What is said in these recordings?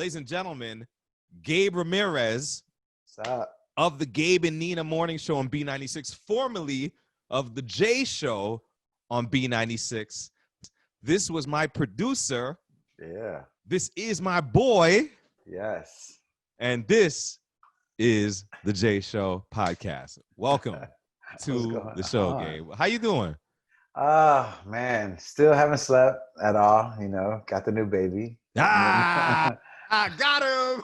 ladies and gentlemen, Gabe Ramirez What's up? of the Gabe and Nina Morning Show on B96, formerly of the J Show on B96. This was my producer. Yeah. This is my boy. Yes. And this is the J Show podcast. Welcome to the show, Gabe. How you doing? Man, still haven't slept at all. You know, got the new baby. I got him.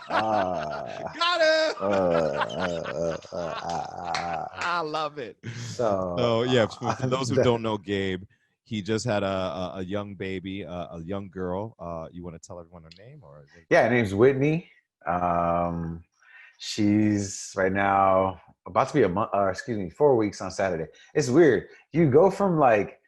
Got him. I love it. So yeah, for those who don't know Gabe, he just had a young baby, a young girl. You want to tell everyone her name, or? Yeah, her name's Whitney. She's right now about to be 4 weeks on Saturday. It's weird. You go from like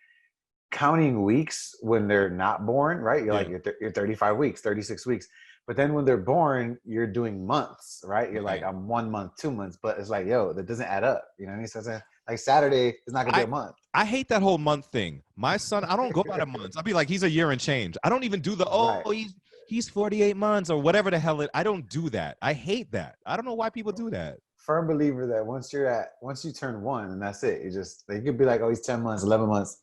counting weeks when they're not born, right? You're like, you're 35 weeks, 36 weeks. But then when they're born, you're doing months, right? You're like, I'm 1 month, 2 months. But it's like, yo, that doesn't add up. You know what I mean? So like Saturday is not going to be a month. I hate that whole month thing. My son, I don't go by the months. I'll be like, he's a year and change. I don't even do the, he's 48 months or whatever the hell I don't do that. I hate that. I don't know why people do that. Firm believer that once you turn one and that's it. You could be like, oh, he's 10 months, 11 months.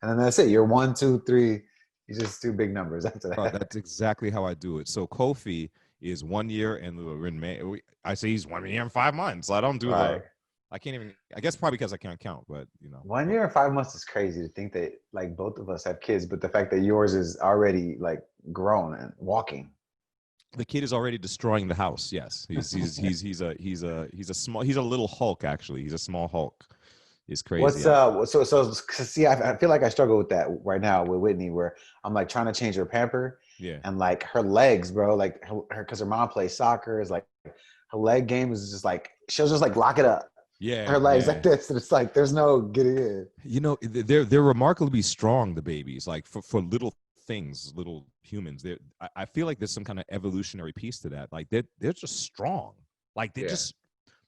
And then that's it. You're 1, 2, 3. You just do big numbers after that. Oh, that's exactly how I do it. So Kofi is 1 year and we're in May. I say he's 1 year and 5 months. I don't do that. I can't even, I guess probably because I can't count, but you know. 1 year and 5 months is crazy to think that like both of us have kids, but the fact that yours is already like grown and walking. The kid is already destroying the house. Yes, he's a little Hulk actually. He's a small Hulk. It's crazy. So see, I feel like I struggle with that right now with Whitney, where I'm like trying to change her pamper. Yeah. And like her legs, bro, like her because her mom plays soccer, is like her leg game is just like she'll just like lock it up. Yeah. Her legs like this, and it's like there's no getting in. You know, they're remarkably strong, the babies, like for little things, little humans. I feel like there's some kind of evolutionary piece to that. Like they're just strong. Like they're just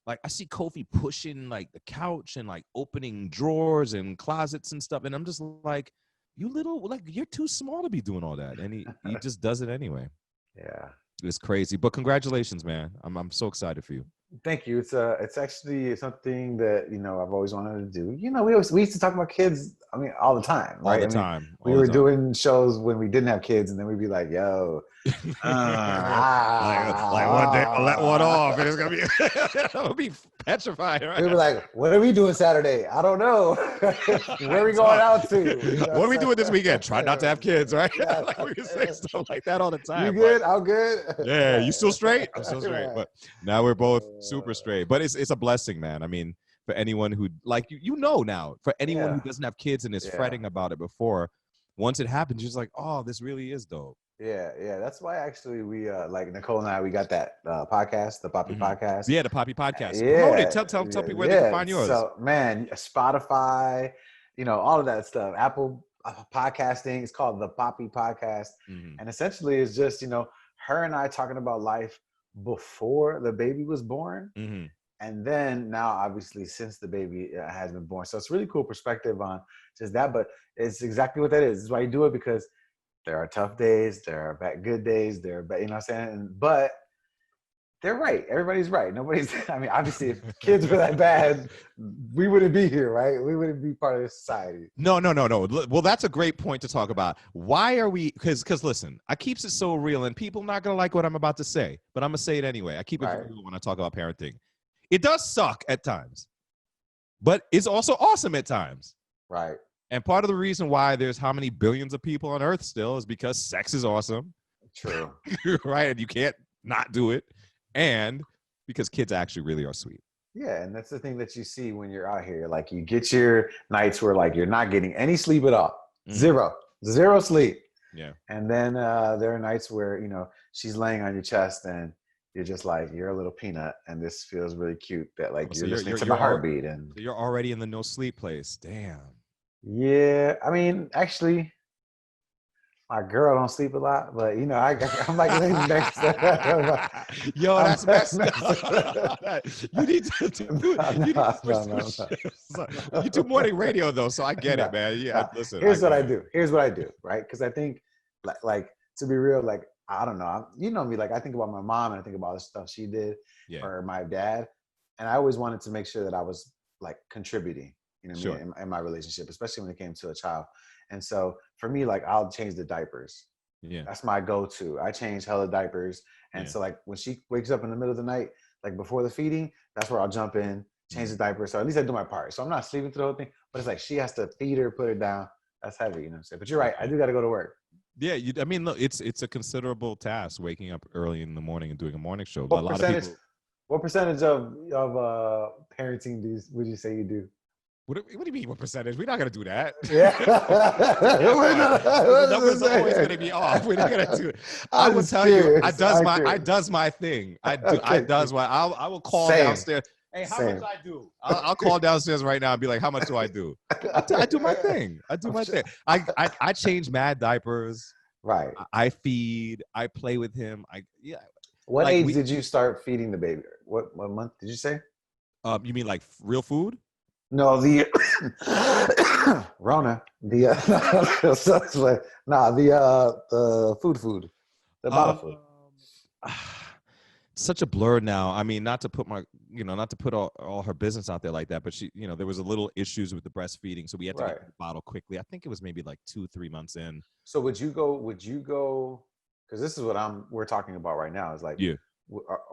like I see Kofi pushing like the couch and like opening drawers and closets and stuff, and I'm just like, you little, like you're too small to be doing all that, and he just does it anyway. Yeah, it's crazy. But congratulations, man. I'm so excited for you. Thank you. It's actually something that, you know, I've always wanted to do. You know, we used to talk about kids, I mean, all the time, right? All the time. We were doing shows when we didn't have kids, and then we'd be like, yo, like one day I'll let one off and it's gonna be it'll be petrified, right? We were like, what are we doing Saturday? I don't know. Where are we going out to? You know, what are we doing this weekend? Try not to have kids, right? Like we can say stuff like that all the time. You good? I'm good. Yeah, you still straight? I'm still straight. But now we're both super straight. But it's a blessing, man. I mean, for anyone who like you know now, for anyone who doesn't have kids and is fretting about it before, once it happens, you're just like, oh, this really is dope. Yeah. That's why actually we like Nicole and I, we got that podcast, the Poppy Podcast. Yeah, the Poppy Podcast. Tell people where they can find yours. So man, Spotify, you know, all of that stuff. Apple podcasting. It's called the Poppy Podcast, and essentially it's just, you know, her and I talking about life before the baby was born, and then now obviously since the baby has been born. So it's really cool perspective on just that, but it's exactly what that is. This is why you do it, because there are tough days, there are good days, there are bad, you know what I'm saying? But they're right. Everybody's right. Nobody's, I mean, obviously, if kids were that bad, we wouldn't be here, right? We wouldn't be part of this society. No. Well, that's a great point to talk about. Why are we, because listen, I keeps it so real, and people not going to like what I'm about to say, but I'm going to say it anyway. I keep it real when I talk about parenting. It does suck at times, but it's also awesome at times. Right. And part of the reason why there's how many billions of people on earth still is because sex is awesome. True. Right? And you can't not do it. And because kids actually really are sweet. Yeah, and that's the thing that you see when you're out here. Like, you get your nights where like you're not getting any sleep at all. Zero sleep. Yeah. And then there are nights where, you know, she's laying on your chest and you're just like, you're a little peanut, and this feels really cute that like you're listening to my heartbeat. And you're already in the no sleep place. Damn. Yeah, I mean, actually, my girl don't sleep a lot, but you know, I'm like next. Yo, that's messed up. You need to do it. You do morning radio though, so I get it, man. Yeah, listen. Here's what I do, right? Because I think, like to be real, like I don't know. You know me, like I think about my mom and I think about the stuff she did for my dad. And I always wanted to make sure that I was like contributing, you know what I mean, in my relationship, especially when it came to a child. And so for me, like I'll change the diapers. Yeah. That's my go-to. I change hella diapers. And so like when she wakes up in the middle of the night, like before the feeding, that's where I'll jump in, change the diaper. So at least I do my part. So I'm not sleeping through the whole thing, but it's like she has to feed her, put her down. That's heavy, you know what I'm saying? But you're right. I do got to go to work. Yeah, I mean, look, it's a considerable task waking up early in the morning and doing a morning show. What A lot percentage? of people. What percentage of parenting would you say you do? What do you mean? What percentage? We're not gonna do that. Yeah, the numbers are always gonna be off. We're not gonna do it. I will tell you, I does my thing. I will call downstairs. Hey, how much I do? I'll call downstairs right now and be like, how much do I do? I do my thing. I do my thing. I change mad diapers. Right. I feed. I play with him. What age did you start feeding the baby? What month did you say? You mean like real food? No, the Rona. The food. The bottle food. Such a blur now. I mean, not to put all her business out there like that, but she, there was a little issues with the breastfeeding, so we had to get the bottle quickly. I think it was maybe like 2-3 months in. So would you go? Because this is what we're talking about right now. Is like,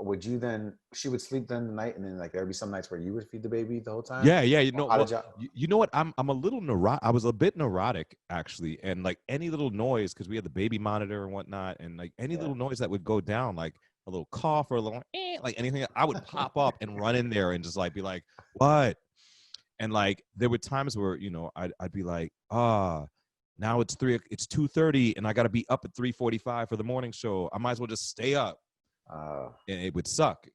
would you then? She would sleep then the night, and then like there'd be some nights where you would feed the baby the whole time. Yeah. You know what? I'm a little neurotic. I was a bit neurotic actually, and like any little noise, because we had the baby monitor and whatnot, and like any little noise that would go down, like a little cough or a little like anything, I would pop up and run in there and just like be like, what? And like there were times where I'd be like, now it's 2:30 and I got to be up at 3:45 for the morning show. I might as well just stay up. And it would suck,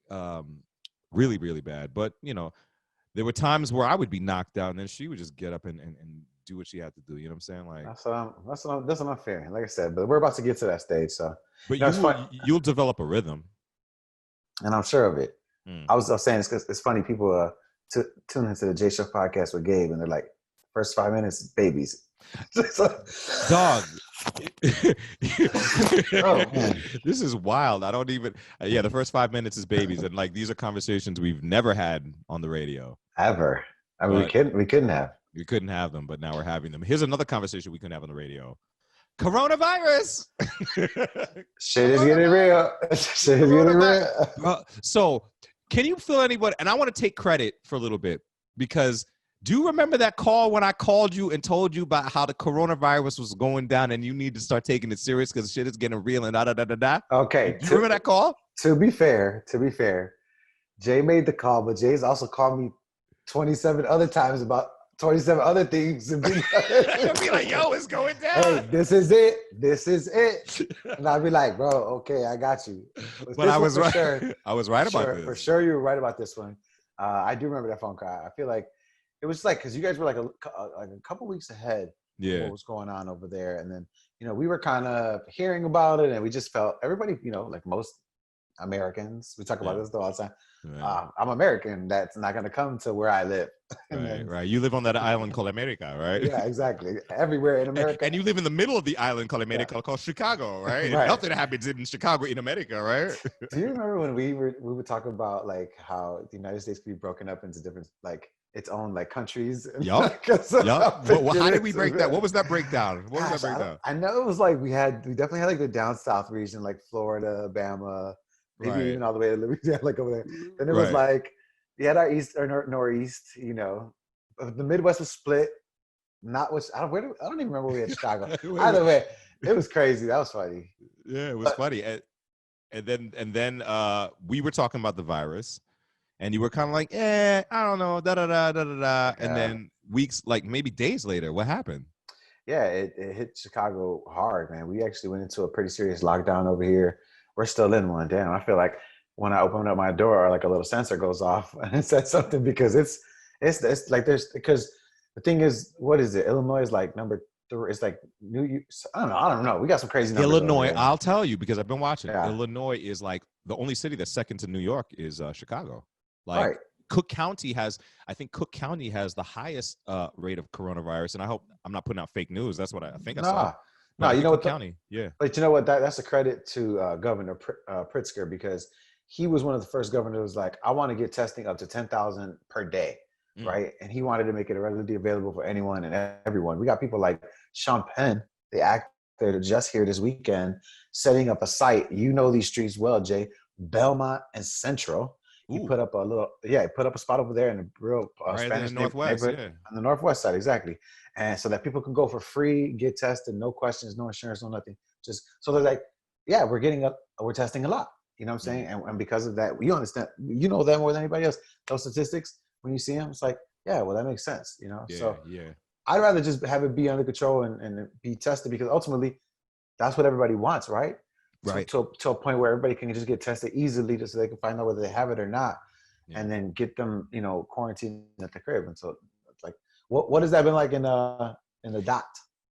really, really bad. But there were times where I would be knocked out, and then she would just get up and do what she had to do. You know what I'm saying? Like that's what I'm fearing. Like I said, but we're about to get to that stage. So, but you'll develop a rhythm, and I'm sure of it. I was saying it's funny. People tune into the J Show podcast with Gabe, and they're like, first 5 minutes, babies. Dog. Oh, man. This is wild. I don't even. The first 5 minutes is babies, and like these are conversations we've never had on the radio ever. I mean, we couldn't have. We couldn't have them, but now we're having them. Here's another conversation we couldn't have on the radio. Coronavirus. Shit is getting real. Shit is getting real. So, can you feel anybody? And I want to take credit for a little bit, because do you remember that call when I called you and told you about how the coronavirus was going down and you need to start taking it serious because shit is getting real and da-da-da-da-da? Okay. Do you remember that call? To be fair, Jay made the call, but Jay's also called me 27 other times about 27 other things. And be like, yo, it's going down. Hey, this is it. And I'd be like, bro, okay, I got you. But I was right. Sure. I was right about this. For sure, you were right about this one. I do remember that phone call. I feel like it was like, because you guys were like a couple weeks ahead of what was going on over there. And then, we were kind of hearing about it, and we just felt everybody, like most Americans, we talk about this all the time. Right. I'm American. That's not going to come to where I live. Right. You live on that island called America, right? Yeah, exactly. Everywhere in America. And you live in the middle of the island called America, called Chicago, right? Nothing happens in Chicago in America, right? Do you remember when we would talk about like how the United States could be broken up into different, like its own like countries? Yup. Well, how did we break that? What was that breakdown? I know it was like we definitely had like the down south region, like Florida, Alabama, maybe even all the way to Louisiana, like over there. Then it was like we had our east or northeast, the Midwest was split. I don't even remember where we had Chicago. Either way, it was crazy. That was funny. Yeah, it was funny. And then we were talking about the virus, and you were kind of like, I don't know, da. And then weeks, like maybe days later, what happened? Yeah, it hit Chicago hard, man. We actually went into a pretty serious lockdown over here. We're still in one. Damn, I feel like when I open up my door, like a little sensor goes off and it says something, because it's like because the thing is, what is it? Illinois is like number 3. It's like I don't know. We got some crazy numbers. Illinois, I'll tell you, because I've been watching. Yeah. Illinois is like the only city that's second to New York is Chicago. Like Cook County has the highest rate of coronavirus, and I hope I'm not putting out fake news. That's what I think I saw. No, you know what? County. Yeah. But you know what? That's a credit to Governor Pritzker, because he was one of the first governors who was like, I want to get testing up to 10,000 per day, right? And he wanted to make it readily available for anyone and everyone. We got people like Sean Penn, the actor, just here this weekend, setting up a site. You know these streets well, Jay. Belmont and Central. He put up a spot over there in a real Spanish neighborhood on the northwest side, exactly. And so that people can go for free, get tested, no questions, no insurance, no nothing. Just so they're like, yeah, we're testing a lot. You know what I'm saying? And because of that, you understand, you know that more than anybody else. Those statistics, when you see them, it's like, yeah, well, that makes sense, you know? I'd rather just have it be under control and be tested, because ultimately that's what everybody wants, right? Right. To a point where everybody can just get tested easily, just so they can find out whether they have it or not, and then get them, quarantined at the crib. And so it's like, what has that been like in the dot?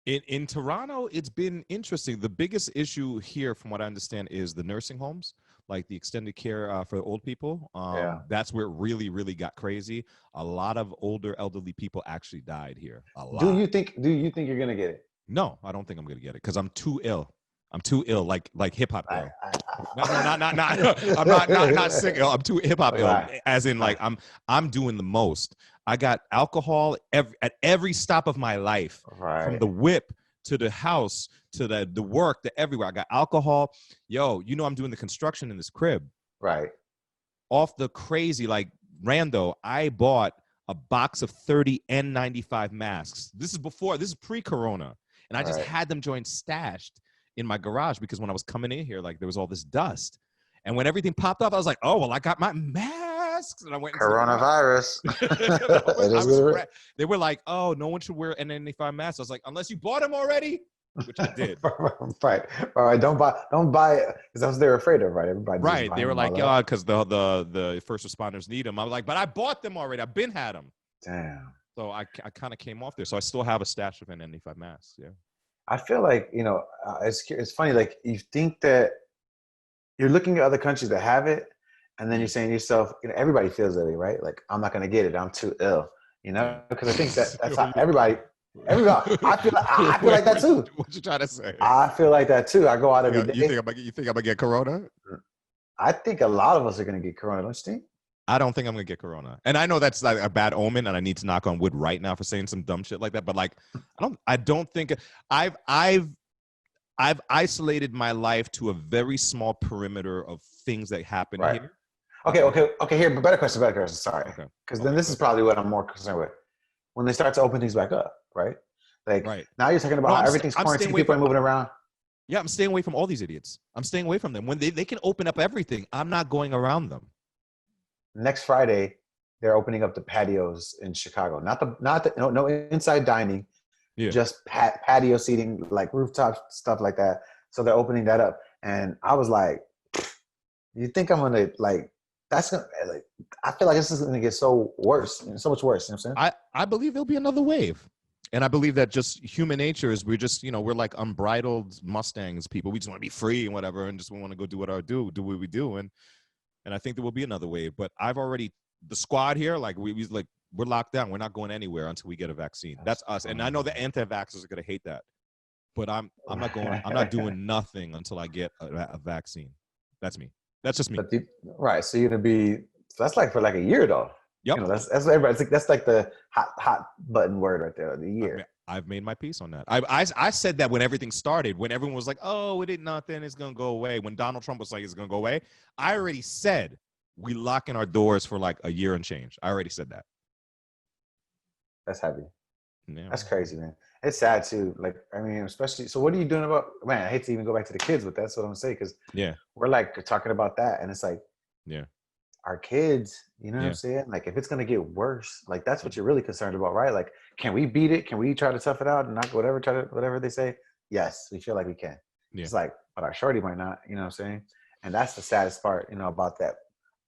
In Toronto, it's been interesting. The biggest issue here, from what I understand, is the nursing homes, like the extended care for old people. That's where it really, really got crazy. A lot of elderly people actually died here. A lot. Do you think you're gonna get it? No, I don't think I'm gonna get it, because I'm too ill. I'm too ill, like hip hop ill. No, not. I'm not sick ill. I'm too hip hop ill, as in like I'm doing the most. I got alcohol at every stop of my life, from the whip to the house to the work to everywhere. I got alcohol. Yo, I'm doing the construction in this crib. Right. Off the crazy, like rando, I bought a box of 30 N95 masks. This is pre-corona, and I just had them joined stashed in my garage, because when I was coming in here, like, there was all this dust, and when everything popped up, I was like, oh, well, I got my masks, and I went coronavirus. They were like, oh, no one should wear an N95 mask. I was like, unless you bought them already, which I did. Right. Don't buy it, because that's what they're afraid of, right? Everybody. They were like, yeah, because the first responders need them. I was like, but I bought them already. I've been had them. Damn. So I kind of came off there. So I still have a stash of N95 masks. Yeah. I feel like, it's funny. Like, you think that you're looking at other countries that have it, and then you're saying to yourself, everybody feels that way, right? Like, I'm not going to get it. I'm too ill, because I think that's how everybody. I feel like that too. What you trying to say? I feel like that too. I go out every day. You think I'm gonna get corona? I think a lot of us are going to get corona. Don't you think? I don't think I'm gonna get corona, and I know that's like a bad omen, and I need to knock on wood right now for saying some dumb shit like that. But like, I don't think I've isolated my life to a very small perimeter of things that happen here. Okay. Here, better question. Sorry, because then this is probably what I'm more concerned with. When they start to open things back up, right? Like, now you're talking about how everything's quarantined, people are moving around. Yeah, I'm staying away from all these idiots. I'm staying away from them. When they can open up everything, I'm not going around them. Next Friday, they're opening up the patios in Chicago. No inside dining, just patio seating, like rooftop stuff like that. So they're opening that up, and I was like, "You think I'm gonna like? That's gonna like? I feel like this is gonna get so much worse. You know what I'm saying? I believe there'll be another wave, and I believe that just human nature is we're just we're like unbridled Mustangs people. We just want to be free and whatever, and just want to go do what we do, and I think there will be another wave, but the squad here, like we're locked down. We're not going anywhere until we get a vaccine. That's us. And I know the anti-vaxxers are going to hate that, but I'm not doing nothing until I get a vaccine. That's me. That's just me. Right. So you're going to be, that's like for like a year though. Yep. That's what everybody, that's like the hot button word right there, the year. I've made my peace on that. I said that when everything started, when everyone was like, oh, it ain't nothing, it's going to go away. When Donald Trump was like, it's going to go away, I already said we locking our doors for like a year and change. I already said that. That's heavy. Yeah. That's crazy, man. It's sad too. Like, I mean, especially, so what are you doing about, man, I hate to even go back to the kids with that. That's what I'm saying. Cause we're like talking about that, and it's like, our kids, you know what I'm saying? Like, if it's going to get worse, like that's what you're really concerned about, right? Like, can we beat it? Can we try to tough it out and not whatever they say? Yes, we feel like we can. It's like, but our shorty might not, you know what I'm saying? And that's the saddest part, about that.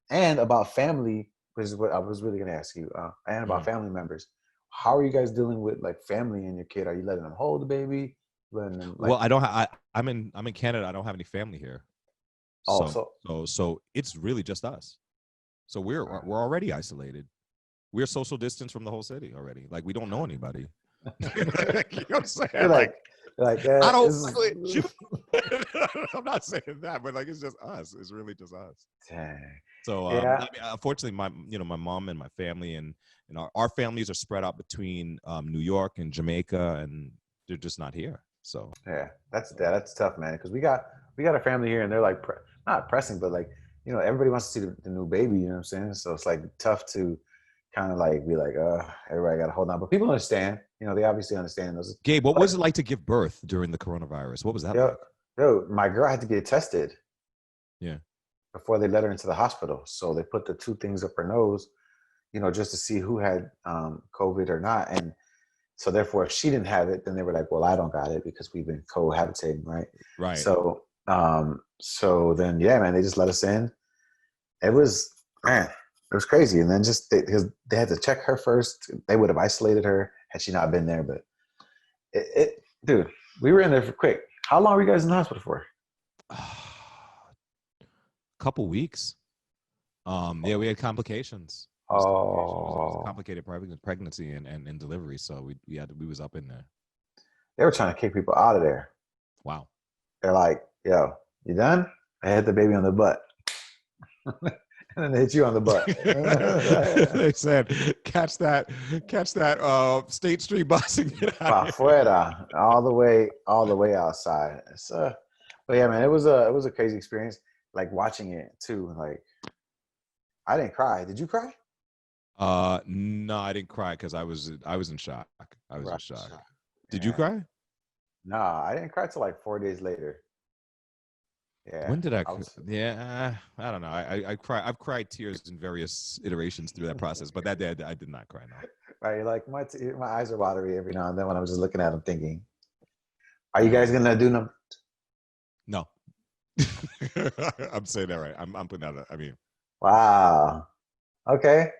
And about family, which is what I was really going to ask you, and about family members. How are you guys dealing with like family and your kid? Are you letting them hold the baby? Letting them, like, well, I don't. I'm in Canada. I don't have any family here. So it's really just us. So we're already isolated. We're social distance from the whole city already. Like, we don't know anybody. You know what I'm saying? You're like Like I don't. it's, I'm not saying that, but like it's just us. It's really just us. dang. So Yeah. I mean, unfortunately, my mom and my family and our families are spread out between New York and Jamaica, and they're just not here. So Yeah, that's tough, man. Because we got a family here, and they're like not pressing, but like everybody wants to see the new baby. You know what I'm saying? So it's like tough to kind of like be like, everybody got to hold on. But people understand. They obviously understand those. Gabe, what Like, was it like to give birth during the coronavirus? What was that yo, like? yo, my girl had to get tested Yeah. before they let her into the hospital. So they put the two things up her nose, just to see who had COVID or not. And so therefore, if she didn't have it, then they were like, well, I don't got it because we've been cohabitating, right? Right. So then, yeah, man, they just let us in. It was, man, it was crazy. And then just they had to check her first. They would have isolated her had she not been there. But dude, we were in there for quick. How long were you guys in the hospital for? Couple weeks. Yeah, we had complications. It was a Oh, complicated pregnancy and delivery, so we was up in there. they were trying to kick people out of there. Wow. They're like, yo, you done? I hit the baby on the butt. And then they hit you on the butt. They said, catch that State Street bus and get out of here. Afuera, all the way outside. But yeah, man, it was a crazy experience. Like watching it too. Like I didn't cry. Did you cry? No, I didn't cry because I was in shock. I was in Right. shock. Did you cry? No, I didn't cry till like 4 days later. Yeah. When did I? Yeah, I don't know. I cry. I've cried tears in various iterations through that process, but that day I did not cry. No. Right. Like my eyes are watery every now and then when I'm just looking at them, thinking, "Are you guys gonna do them?" No. I'm saying that right. I'm putting that. I mean. Wow. Okay.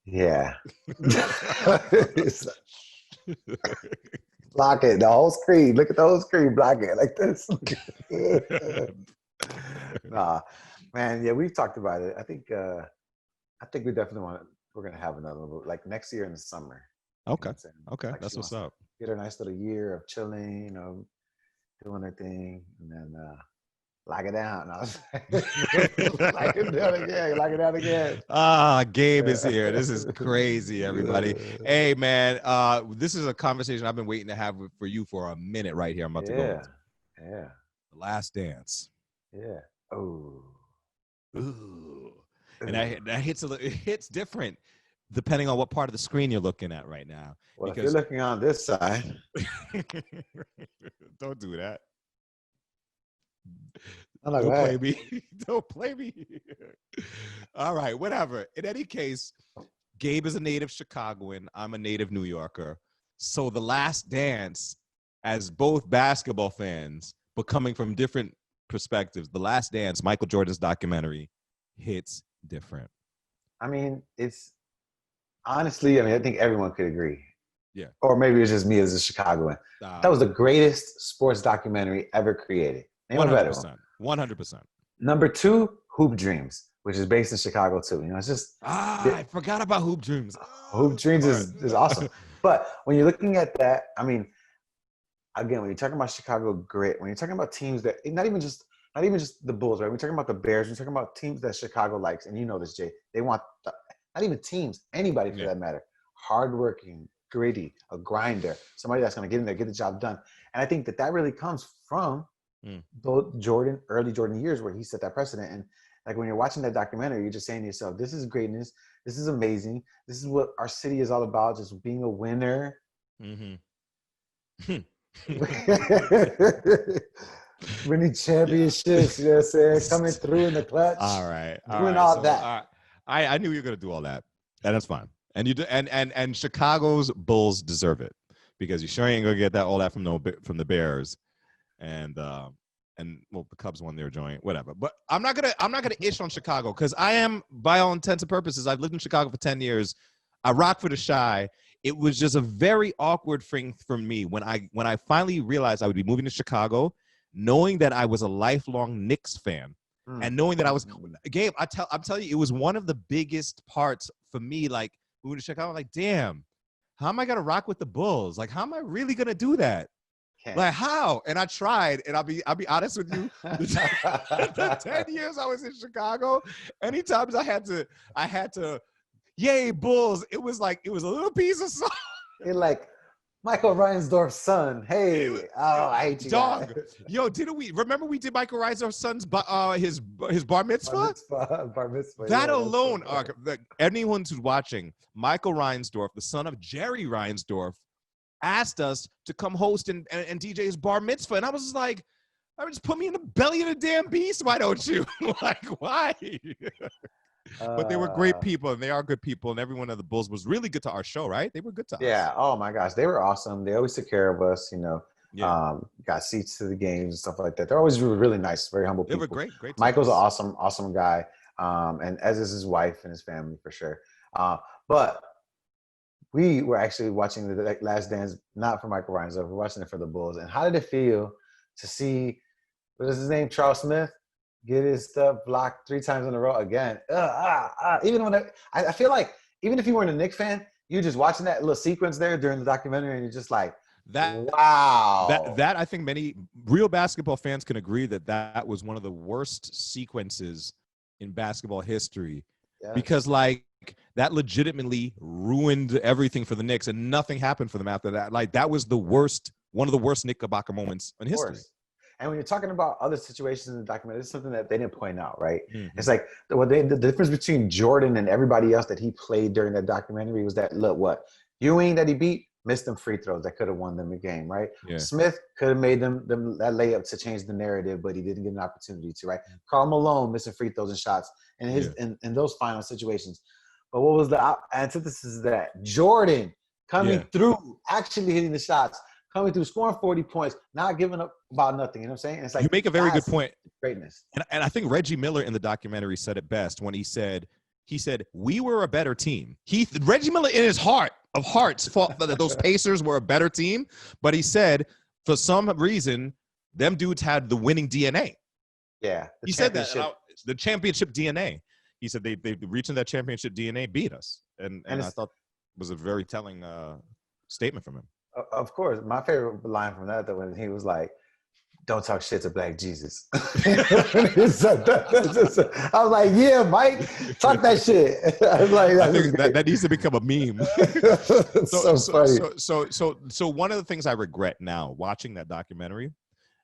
Yeah. Block it. The whole screen. Look at the whole screen. Block it like this. Nah, man. Yeah, we've talked about it. I think we definitely we're gonna have another one, like next year in the summer. Okay. You know Okay. like That's what's up. Get her a nice little year of chilling, doing her thing, and then lock it down. No, lock it down again. Lock it down again. Gabe is here. This is crazy, everybody. Hey, man, this is a conversation I've been waiting to have for you for a minute right here. I'm about to go into. Yeah. The Last Dance. Yeah. Oh. Ooh. And that hits it hits different depending on what part of the screen you're looking at right now. Well, if you're looking on this side. Don't do that. Don't play me. Don't play me. All right, whatever. In any case, Gabe is a native Chicagoan. I'm a native New Yorker. So The Last Dance, as both basketball fans, but coming from different perspectives, The Last Dance, Michael Jordan's documentary, hits different. I mean, it's honestly, I think everyone could agree. Yeah. Or maybe it's just me as a Chicagoan. That was the greatest sports documentary ever created. 100%. 100%. Number 2, Hoop Dreams, which is based in Chicago too. It's just I forgot about Hoop Dreams. Hoop Dreams is awesome. But when you're looking at that, I mean, again, when you're talking about Chicago grit, when you're talking about teams that not even just the Bulls, right? We're talking about the Bears. We're talking about teams that Chicago likes, and you know this, Jay. They want not even teams, anybody for that matter. Hardworking, gritty, a grinder, somebody that's going to get in there, get the job done. And I think that really comes from the early Jordan years where he set that precedent. And like when you're watching that documentary, you're just saying to yourself, this is greatness. This is amazing. This is what our city is all about, just being a winner. Mm-hmm. Winning championships, you know what I'm saying? Coming through in the clutch. All right. Doing all that. I knew you were going to do all that. And that's fine. And you do, and Chicago's Bulls deserve it because you sure ain't going to get all that from the Bears. And well, the Cubs won their joint, whatever. But I'm not gonna ish on Chicago because I am, by all intents and purposes, I've lived in Chicago for 10 years. I rock for the Chi. It was just a very awkward thing for me when I finally realized I would be moving to Chicago, knowing that I was a lifelong Knicks fan, and knowing that I was Gabe. I'm telling you, it was one of the biggest parts for me. Like moving to Chicago, like damn, how am I gonna rock with the Bulls? Like how am I really gonna do that? Like how? And I tried, and I'll be honest with you. The 10 years I was in Chicago, anytime I had to, yay Bulls. It was a little piece of song. You're like Michael Reinsdorf's son. Hey, I hate you, dog. guys. Yo, didn't we remember we did Michael Reinsdorf's son's his bar mitzvah? Bar mitzvah. That alone, anyone who's watching, Michael Reinsdorf, the son of Jerry Reinsdorf, asked us to come host and DJ his bar mitzvah, and I was just like, I would just put me in the belly of the damn beast. Why don't you? Like, why? But they were great people, and they are good people, and every one of the Bulls was really good to our show, right? They were good to us. Yeah. Oh my gosh, they were awesome. They always took care of us. You know, got seats to the games and stuff like that. They're always really, really nice, very humble people. They were great. Michael's an awesome guy, and as is his wife and his family for sure. But we were actually watching the Last Dance, not for Michael Reinsdorf. We're watching it for the Bulls. And how did it feel to see, what is his name, Charles Smith, get his stuff blocked 3 times in a row again? Even when I feel like, even if you weren't a Knicks fan, you're just watching that little sequence there during the documentary, and you're just like, wow. That I think many real basketball fans can agree that was one of the worst sequences in basketball history. Yeah. Because like that legitimately ruined everything for the Knicks, and nothing happened for them after that. Like that was one of the worst Knickerbocker moments in history. And when you're talking about other situations in the documentary, it's something that they didn't point out, right? Mm-hmm. It's like the difference between Jordan and everybody else that he played during that documentary was that, look, Ewing that he beat missed them free throws that could have won them the game, right? Yeah. Smith could have made them that layup to change the narrative, but he didn't get an opportunity to, right? Karl Malone missing free throws and shots in those final situations. But what was the antithesis of that? Jordan coming through, actually hitting the shots, coming through, scoring 40 points, not giving up about nothing. You know what I'm saying? And it's like, you make a very good point. Greatness. And I think Reggie Miller in the documentary said it best when he said, we were a better team. Reggie Miller in his heart of hearts thought that those Pacers were a better team, but he said for some reason, them dudes had the winning DNA. Yeah. He said that, the championship DNA. He said they reaching that championship DNA beat us. And I thought it was a very telling statement from him. Of course. My favorite line from that, though, when he was like, don't talk shit to Black Jesus. I was like, yeah, Mike, talk that shit. I was like, I think that needs to become a meme. So one of the things I regret now watching that documentary,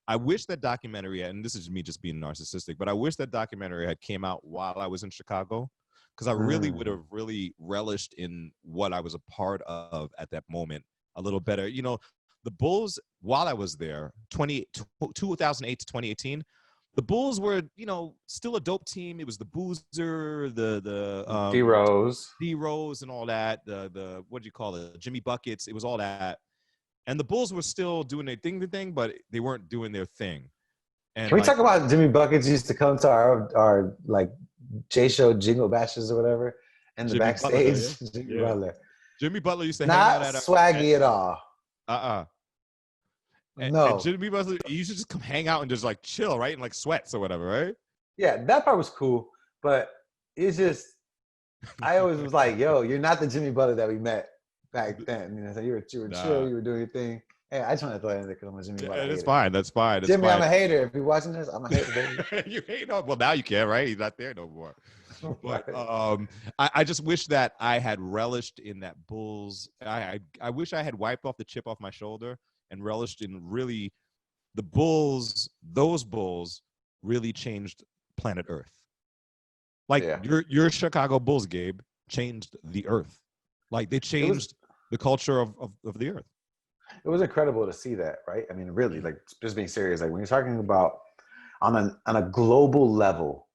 I wish that documentary, and this is me just being narcissistic, but I wish that documentary had came out while I was in Chicago, because I really would have really relished in what I was a part of at that moment a little better. You know, the Bulls, while I was there, 2008 to 2018, the Bulls were, still a dope team. It was the Boozer, the D-Rose and all that, the what do you call it, Jimmy Buckets. It was all that. And the Bulls were still doing their thing, but they weren't doing their thing. And can we talk about Jimmy Buckets used to come to our like J-Show jingle bashes or whatever in the Jimmy backstage? Butler, Jimmy Butler. Jimmy Butler used to hang out at swaggy at all. And Jimmy Butler, you should just come hang out and just like chill, right? And like sweats or whatever, right? Yeah, that part was cool. But it's just, I always was like, yo, you're not the Jimmy Butler that we met back then. So you were chill, you were doing your thing. Hey, I just want to throw it in there because I'm a Jimmy Butler. That's fine. That's fine. Jimmy, I'm a hater. If you're watching this, I'm a hater, baby. You hate no. Well, now you can, right? He's not there no more. But I just wish that I had relished in that Bulls. I wish I had wiped off the chip off my shoulder and relished in really the Bulls. Those Bulls really changed planet Earth. Like your Chicago Bulls, Gabe, changed the Earth. Like they changed the culture of the Earth. It was incredible to see that, right? I mean, really, like just being serious. Like when you're talking about on a global level,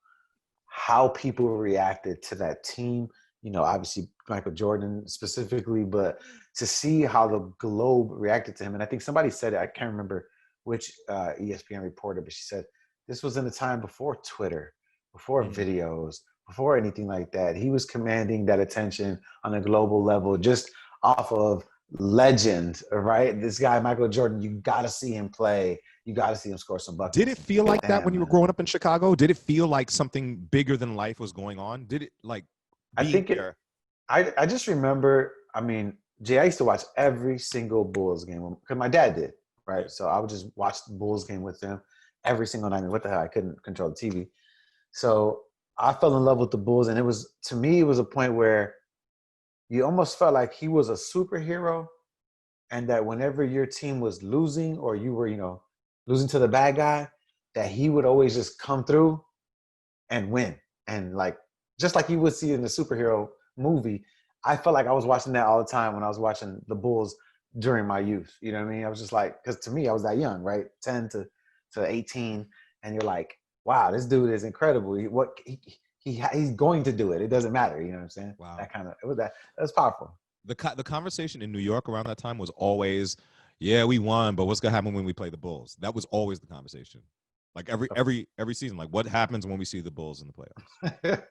how people reacted to that team, obviously Michael Jordan specifically, but to see how the globe reacted to him. And I think somebody said it, I can't remember which ESPN reporter, but she said this was in a time before Twitter, before videos, before anything like that. He was commanding that attention on a global level just off of legend, right? This guy, Michael Jordan, you got to see him play. You got to see him score some buckets. Did it feel like that when you were growing up in Chicago? Did it feel like something bigger than life was going on? Did it like I think there? I just remember, I mean, Jay, I used to watch every single Bulls game because my dad did. right? So I would just watch the Bulls game with them every single night. What the hell? I couldn't control the TV. So I fell in love with the Bulls, and to me, it was a point where you almost felt like he was a superhero, and that whenever your team was losing or you were, losing to the bad guy, that he would always just come through and win. And like, just like you would see in the superhero movie, I felt like I was watching that all the time when I was watching the Bulls during my youth. You know what I mean? I was just like, because to me, I was that young, right? 10 to 18. And you're like, wow, this dude is incredible. He's going to do it. It doesn't matter. You know what I'm saying? Wow. That was powerful. The conversation in New York around that time was always, yeah, we won, but what's gonna happen when we play the Bulls? That was always the conversation. Like every season, like what happens when we see the Bulls in the playoffs?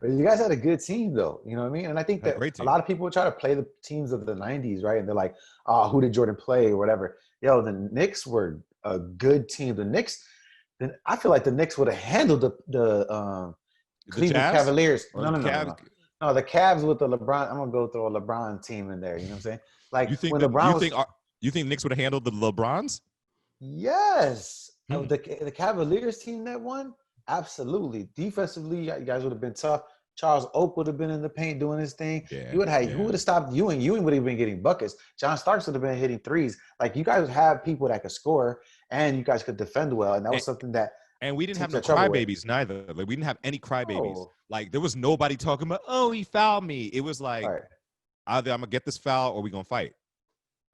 But you guys had a good team, though. You know what I mean? And I think that a lot of people try to play the teams of the '90s, right? And they're like, "Oh, who did Jordan play or whatever?" Yo, the Knicks were a good team. The Knicks, I feel like the Knicks would have handled the Cleveland Cavaliers. No, the Cavs with the LeBron. I'm gonna go throw a LeBron team in there. You know what I'm saying? Like you think Knicks would have handled the LeBrons? Yes. The Cavaliers team that won, absolutely. Defensively, you guys would have been tough. Charles Oak would have been in the paint doing his thing. Yeah, who would have stopped Ewing? Ewing would have been getting buckets. John Starks would have been hitting threes. Like, you guys have people that could score, and you guys could defend well, and that was something that. And we didn't have no crybabies neither. Like, we didn't have any crybabies. Oh. Like, there was nobody talking about, oh, he fouled me. It was like, either I'm gonna get this foul or we gonna fight.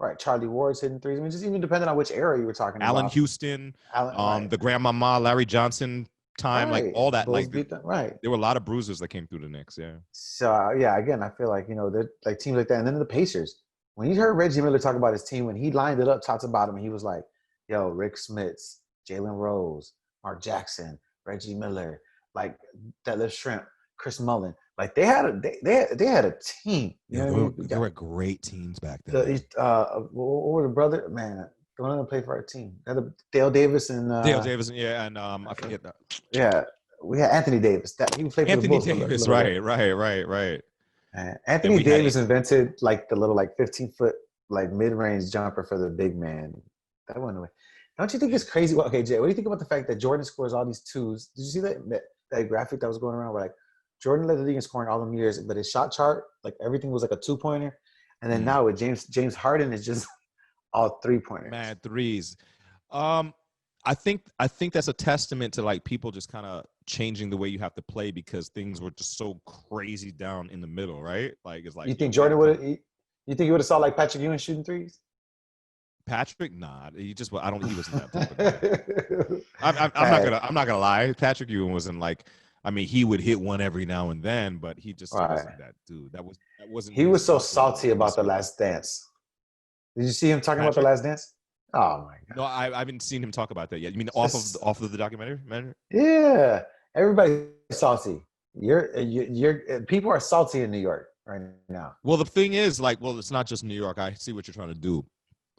Right, Charlie Ward's hitting threes. I mean, just even depending on which era you were talking about. Allen Houston, the grandmama, Larry Johnson time, like all that. Bulls like there were a lot of bruisers that came through the Knicks. Yeah. So again, I feel like they're like teams like that, and then the Pacers. When you heard Reggie Miller talk about his team, when he lined it up, talked about him, he was like, "Yo, Rick Smits, Jalen Rose, Mark Jackson, Reggie Miller, like Detlef Shrimp, Chris Mullin." Like they had a team. They were great teams back then. What were the brother? Man, the one that played for our team. Dale Davis and Dale Davis, yeah, and I forget that. Yeah, we had Anthony Davis. He played for the Bulls. Anthony Davis, right. Anthony Davis invented like the little 15-foot like mid-range jumper for the big man. That went away. Don't you think it's crazy? Well, okay, Jay, what do you think about the fact that Jordan scores all these twos? Did you see that graphic that was going around where like Jordan led the league in scoring all them years, but his shot chart, like everything was like a 2-pointer. And then now with James Harden, it's just all 3-pointers. Mad threes. I think that's a testament to like people just kind of changing the way you have to play because things were just so crazy down in the middle, right? Like it's like you think Jordan would have saw like Patrick Ewing shooting threes? Patrick, nah, he wasn't that type of guy. I'm not gonna lie. Patrick Ewing wasn't like. I mean, he would hit one every now and then, but he just wasn't that dude. That wasn't. He was so salty about The Last Dance. Did you see him talking about The Last Dance? Oh my god! No, I haven't seen him talk about that yet. You mean off of the documentary? Yeah, everybody's salty. You're people are salty in New York right now. Well, the thing is, it's not just New York. I see what you're trying to do,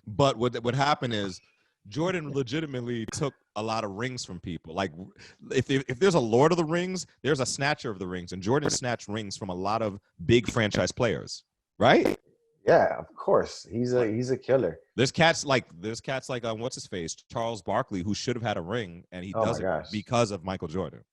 but what happened is Jordan legitimately took a lot of rings from people. Like if there's a Lord of the Rings, there's a snatcher of the rings, and Jordan snatched rings from a lot of big franchise players, right? Yeah, of course. He's a killer. There's cats like what's his face, Charles Barkley, who should have had a ring, and he doesn't because of Michael Jordan.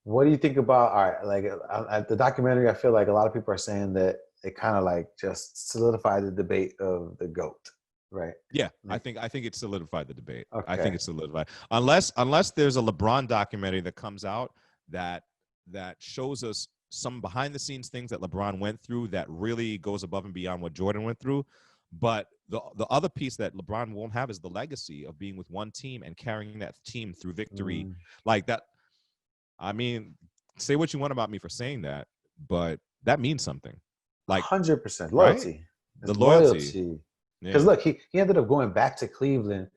What do you think about the documentary? I feel like a lot of people are saying that it kind of like just solidified the debate of the GOAT. Right. Yeah, I think it solidified the debate. Okay. I think it's solidified. Unless there's a LeBron documentary that comes out that shows us some behind the scenes things that LeBron went through that really goes above and beyond what Jordan went through. But the other piece that LeBron won't have is the legacy of being with one team and carrying that team through victory like that. I mean, say what you want about me for saying that, but that means something. Like 100% loyalty. Right? The loyalty. Because look, he ended up going back to Cleveland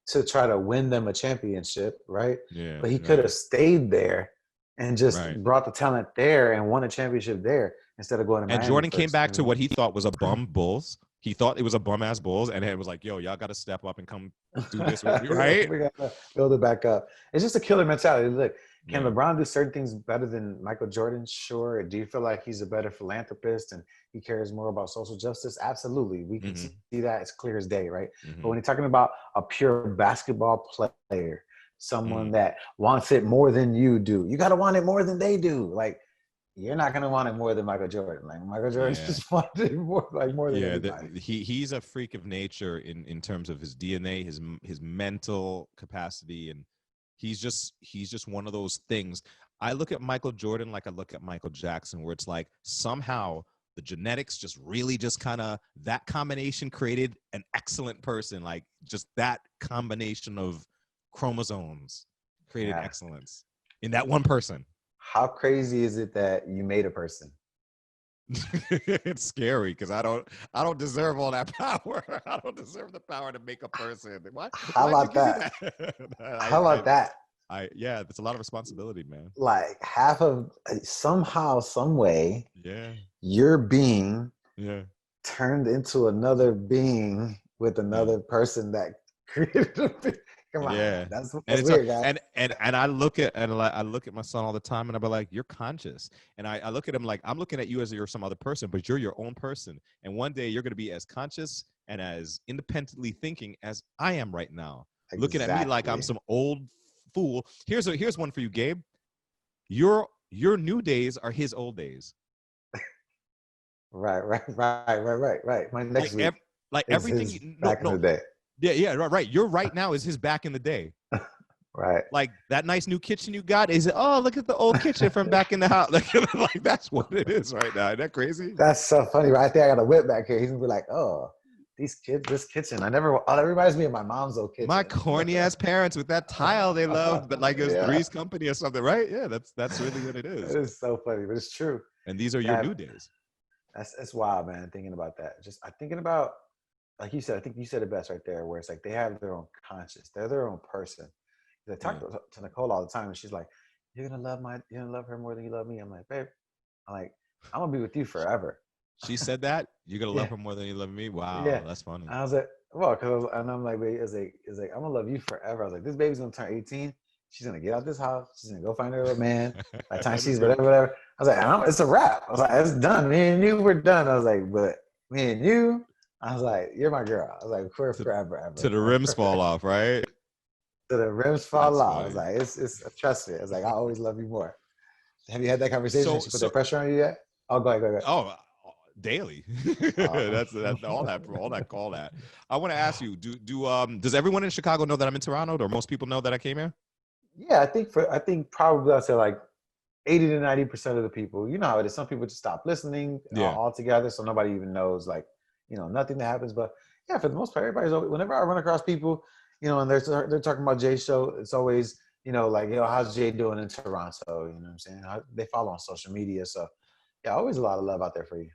to try to win them a championship, right? Yeah. But he could have stayed there and just brought the talent there and won a championship there instead of going to Miami. And Jordan came back to what he thought was a bum Bulls. He thought it was a bum-ass Bulls, and it was like, yo, y'all got to step up and come do this with me, right? We got to build it back up. It's just a killer mentality. Look, Can Yeah. LeBron do certain things better than Michael Jordan? Sure. Do you feel like he's a better philanthropist and he cares more about social justice? Absolutely. We can see that. It's clear as day, right? But when you're talking about a pure basketball player, someone that wants it more than you do, you got to want it more than they do. Like, you're not gonna want it more than Michael Jordan. Like Michael Jordan just wanted it more, like more than anybody. He's a freak of nature in terms of his DNA, his mental capacity, and he's just one of those things. I look at Michael Jordan like I look at Michael Jackson, where it's like somehow the genetics just really just kind of that combination created an excellent person. Like just that combination of chromosomes created excellence in that one person. How crazy is it that you made a person? It's scary because I don't deserve all that power. I don't deserve the power to make a person. How about that? How about that? Yeah, it's a lot of responsibility, man. Like half of somehow, some way, your being turned into another being with another person that created a being. Come on, that's weird, guys. And I look at my son all the time, and I'll be like, "You're conscious," and I look at him like I'm looking at you as you're some other person, but you're your own person, and one day you're going to be as conscious and as independently thinking as I am right now. Exactly. Looking at me like I'm some old fool. Here's one for you, Gabe. Your new days are his old days. Right. My next week, everything back in the day. Yeah, right. Your right now is his back in the day. Right. Like that nice new kitchen you got is, oh, look at the old kitchen from back in the house. Like that's what it is right now. Isn't that crazy? That's so funny. Right there, I got a whip back here. He's gonna be like, oh, these kids, this kitchen. That reminds me of my mom's old kitchen. My corny ass parents with that tile they love, but like it was Three's Company or something, right? Yeah, that's really what it is. It is so funny, but it's true. And these are your new days. That's wild, man. Thinking about that. I'm thinking about, like you said, I think you said it best right there, where it's like they have their own conscience. They're their own person. I talk to Nicole all the time, and she's like, you're gonna love her more than you love me. I'm like, babe, I'm gonna be with you forever. She said that? You're gonna love her more than you love me? Wow, that's funny. I was like, well, and I'm like, babe, it's like, I'm gonna love you forever. I was like, this baby's gonna turn 18. She's gonna get out this house. She's gonna go find her a man. By the time she's whatever. I was like, it's a wrap. I was like, it's done. Me and you, we're done. I was like, but me and you, I was like, you're my girl. I was like, we're forever, ever. To the rims fall off, right? To the rims fall off. I was like, it's trust me. I was like, I always love you more. Have you had that conversation? She put that pressure on you yet? Oh, go ahead. Oh, daily. That's all that. I want to ask you, does everyone in Chicago know that I'm in Toronto, or most people know that I came here? Yeah, I think probably I'd say like 80 to 90% of the people. You know how it is. Some people just stop listening altogether, so nobody even knows, like, nothing that happens. But yeah, for the most part, everybody's always, whenever I run across people, and they're talking about Jay's show, it's always, like, how's Jay doing in Toronto? You know what I'm saying? They follow on social media, so yeah, always a lot of love out there for you.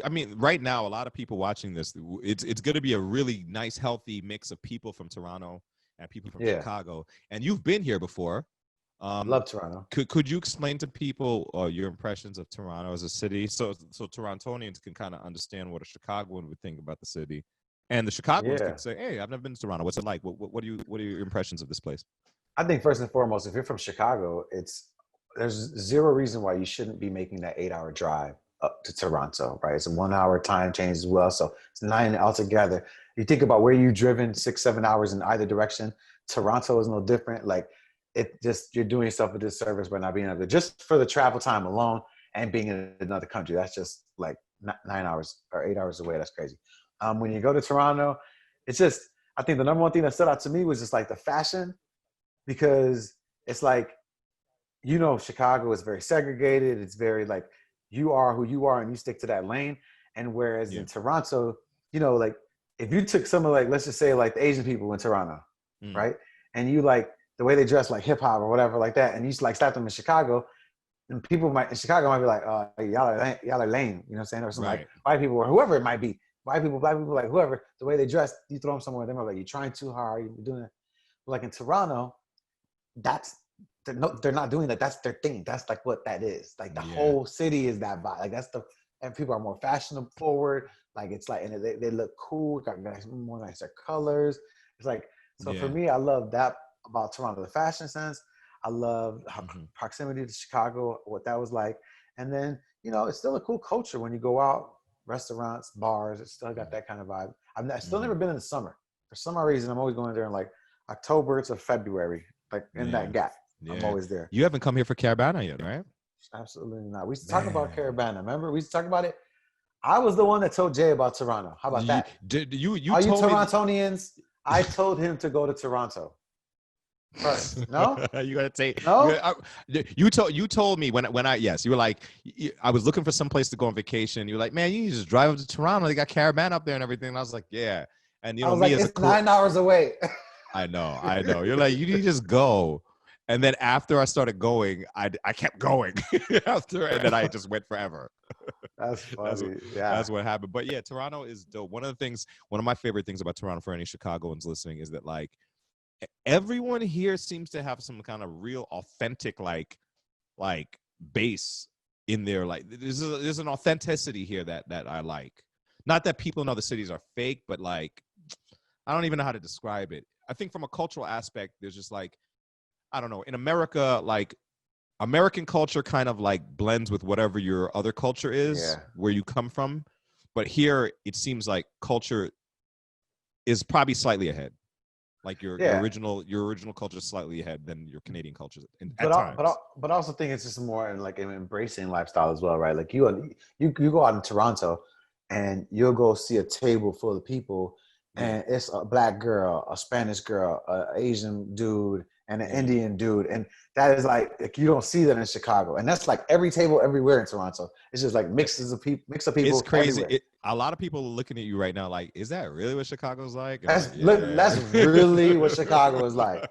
I mean, right now, a lot of people watching this, it's going to be a really nice, healthy mix of people from Toronto and people from Chicago. And you've been here before. Love Toronto. Could you explain to people your impressions of Toronto as a city, so Torontonians can kind of understand what a Chicagoan would think about the city, and the Chicagoans can say, "Hey, I've never been to Toronto. What's it like? What are your impressions of this place?" I think first and foremost, if you're from Chicago, there's zero reason why you shouldn't be making that 8-hour drive up to Toronto, right? It's a 1-hour time change as well, so it's 9 altogether. You think about where you've driven 6-7 hours in either direction. Toronto is no different. Like, you're doing yourself a disservice by not being able to, just for the travel time alone and being in another country. That's just like 9 hours or 8 hours away. That's crazy. When you go to Toronto, it's just, I think the number one thing that stood out to me was just like the fashion, because it's like, Chicago is very segregated. It's very like, you are who you are and you stick to that lane. And whereas in Toronto, like if you took some of, like, let's just say like the Asian people in Toronto, right? And you like the way they dress, like hip hop or whatever like that, and you just like slap them in Chicago, and people in Chicago might be like, y'all are lame, you know what I'm saying? Or some like white people or whoever it might be. White people, black people, like whoever, the way they dress, you throw them somewhere, they're like, you're trying too hard, you're doing it. But like in Toronto, they're not doing that. That's their thing. That's like what that is. Like the whole city is that vibe. Like and people are more fashionable forward. Like it's like, and they look cool, got more nicer colors. It's like, so for me, I love that about Toronto, the fashion sense. I loved proximity to Chicago, what that was like. And then, it's still a cool culture when you go out, restaurants, bars. It's still got that kind of vibe. I've still never been in the summer. For some odd reason, I'm always going there in like October to February, like in that gap. Yeah. I'm always there. You haven't come here for Caravana yet, right? Absolutely not. We used to talk about Caravana. Remember? We used to talk about it. I was the one that told Jay about Toronto. How about that? You Are you told Torontonians? I told him to go to Toronto. First, no, you gotta take. No, you told me when I you were like, I was looking for some place to go on vacation. You were like, man, you just drive up to Toronto. They got Caravan up there and everything. And I was like, yeah. And I was like, it's 9 hours away. I know. You're like, you just go. And then after I started going, I kept going after, and then I just went forever. That's funny. That's what happened. But yeah, Toronto is dope. One of my favorite things about Toronto for any Chicagoans listening is that like everyone here seems to have some kind of real authentic like base in there. Like there's an authenticity here that I like. Not that people in other cities are fake, but like I don't even know how to describe it. I think from a cultural aspect, there's just like, I don't know, in America, like American culture kind of like blends with whatever your other culture is, where you come from. But here it seems like culture is probably slightly ahead. Like your original culture is slightly ahead than your Canadian culture. But I also think it's just more in like an embracing lifestyle as well, right? Like you go out in Toronto and you'll go see a table full of people and it's a black girl, a Spanish girl, an Asian dude, and an Indian dude. And that is like you don't see that in Chicago. And that's like every table everywhere in Toronto. It's just like mix of people. It's crazy. A lot of people are looking at you right now like, is that really what Chicago's like? That's really what Chicago is like.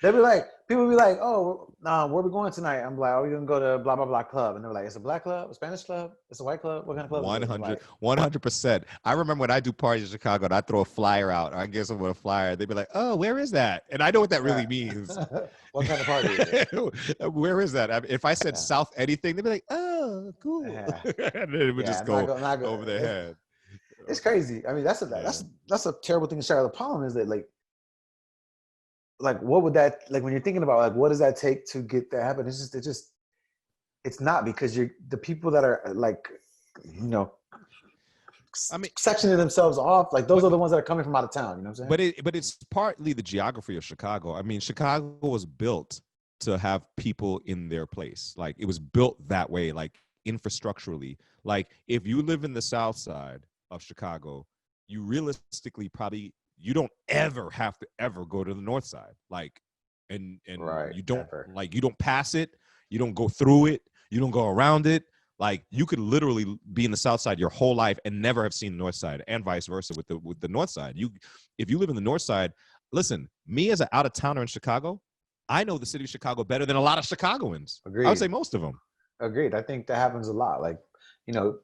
They'll be like, people will be like, oh, where we going tonight? I'm like, oh, we're going to go to blah, blah, blah club. And they're like, it's a black club, a Spanish club, it's a white club. What kind of club? 100%. I remember when I do parties in Chicago and I throw a flyer out, or I give someone a flyer, they'd be like, oh, where is that? And I know what that really means. What kind of party is it? Where is that? I mean, if I said South anything, they'd be like, oh, cool. And then it would just go over their head. It's crazy. I mean, that's a terrible thing to share. The problem is that like what would that, like when you're thinking about like what does that take to get that happen? It's not, because the people that are like, I mean, sectioning themselves off, like those are the ones that are coming from out of town. You know what I'm saying? But it's partly the geography of Chicago. I mean, Chicago was built to have people in their place. Like it was built that way, like infrastructurally. Like if you live in the South Side of Chicago, you realistically probably you don't ever have to ever go to the North Side. Like and you don't like you don't pass it, you don't go through it, you don't go around it. Like you could literally be in the South Side your whole life and never have seen the North Side, and vice versa with the North Side. If you live in the North Side, listen, me as an out of towner in Chicago, I know the city of Chicago better than a lot of Chicagoans. Agreed. I would say most of them. Agreed. I think that happens a lot. Like,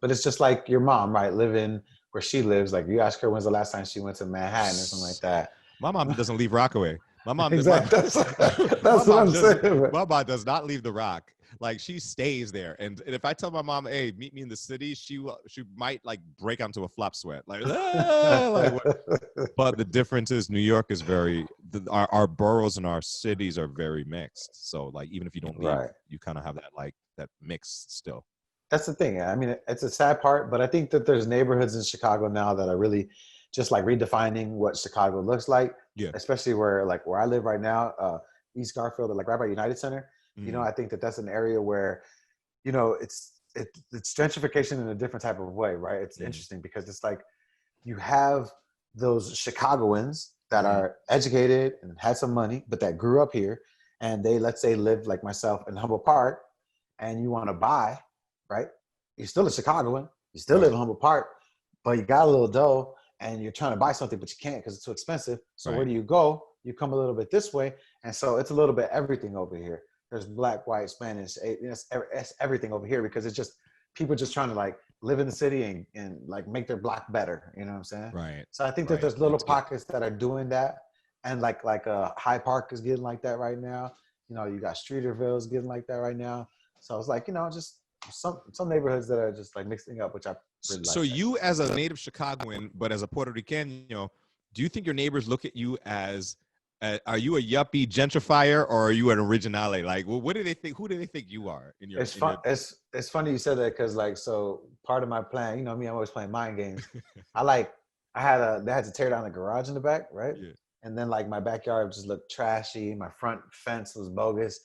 but it's just like your mom, right? Living where she lives. Like you ask her when's the last time she went to Manhattan or something like that. My mom doesn't leave Rockaway. My mom exactly. That's what I'm saying. My mom does not leave the Rock. Like she stays there. And if I tell my mom, hey, meet me in the city, she might like break onto a flop sweat. Like, but the difference is New York is our boroughs and our cities are very mixed. So like even if you don't leave, you kind of have that mix still. That's the thing. I mean, it's a sad part, but I think that there's neighborhoods in Chicago now that are really just like redefining what Chicago looks like. Yeah. Especially where I live right now, East Garfield, like right by United Center. Mm-hmm. I think that's an area where, it's gentrification in a different type of way, right? It's interesting because it's like you have those Chicagoans that are educated and had some money, but that grew up here, and they, let's say, lived like myself in Humboldt Park, and you want to buy, right? You're still a Chicagoan, you still live in Humboldt Park, but you got a little dough, and you're trying to buy something, but you can't because it's too expensive. So where do you go? You come a little bit this way, and so it's a little bit everything over here. There's black, white, Spanish, it's everything over here because it's just people just trying to like live in the city and like make their block better. You know what I'm saying? Right. So I think that there's little pockets that are doing that, and like High Park is getting like that right now. You got Streeterville is getting like that right now. So it's like just some neighborhoods that are just like mixing up, which I really like. So you as a native Chicagoan, but as a Puerto Rican, do you think your neighbors look at you as Are you a yuppie gentrifier or are you an originale? Like, well, what do they think? Who do they think you are? It's fun. It's funny you said that because like so part of my plan, you know me, I'm always playing mind games. They had to tear down the garage in the back, right? Yeah. And then like my backyard just looked trashy. My front fence was bogus.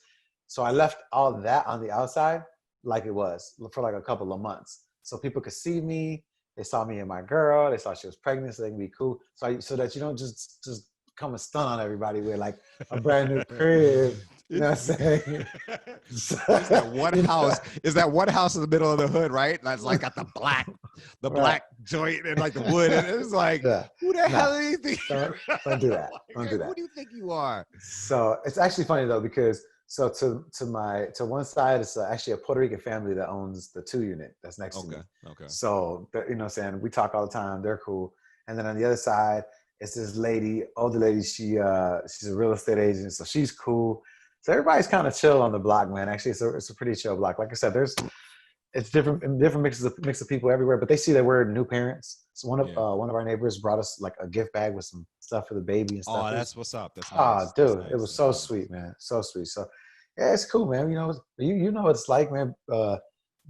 So I left all that on the outside like it was for like a couple of months. So people could see me. They saw me and my girl. They saw she was pregnant, so they can be cool. So that you don't just come and stun on everybody with like a brand new crib. You know what I'm saying? Is that one house? Is that one house in the middle of the hood, right? That's like got the black joint and like the wood. And it's like, who the hell do you think? Don't do that. Don't do that. Who do you think you are? So it's actually funny though, because so to one side, it's actually a Puerto Rican family that owns the 2-unit that's next to me. Okay. So you know what I'm saying? We talk all the time. They're cool. And then on the other side, it's this lady, older lady. She's a real estate agent, so she's cool. So everybody's kind of chill on the block, man. Actually, it's a pretty chill block. Like I said, it's different mix of people everywhere, but they see that we're new parents. So one of our neighbors brought us like a gift bag with some stuff for the baby and stuff. Oh, that's what's up. That's nice. Oh, dude, nice. It was so sweet, man. So sweet. So yeah, it's cool, man. You know, you know what it's like, man.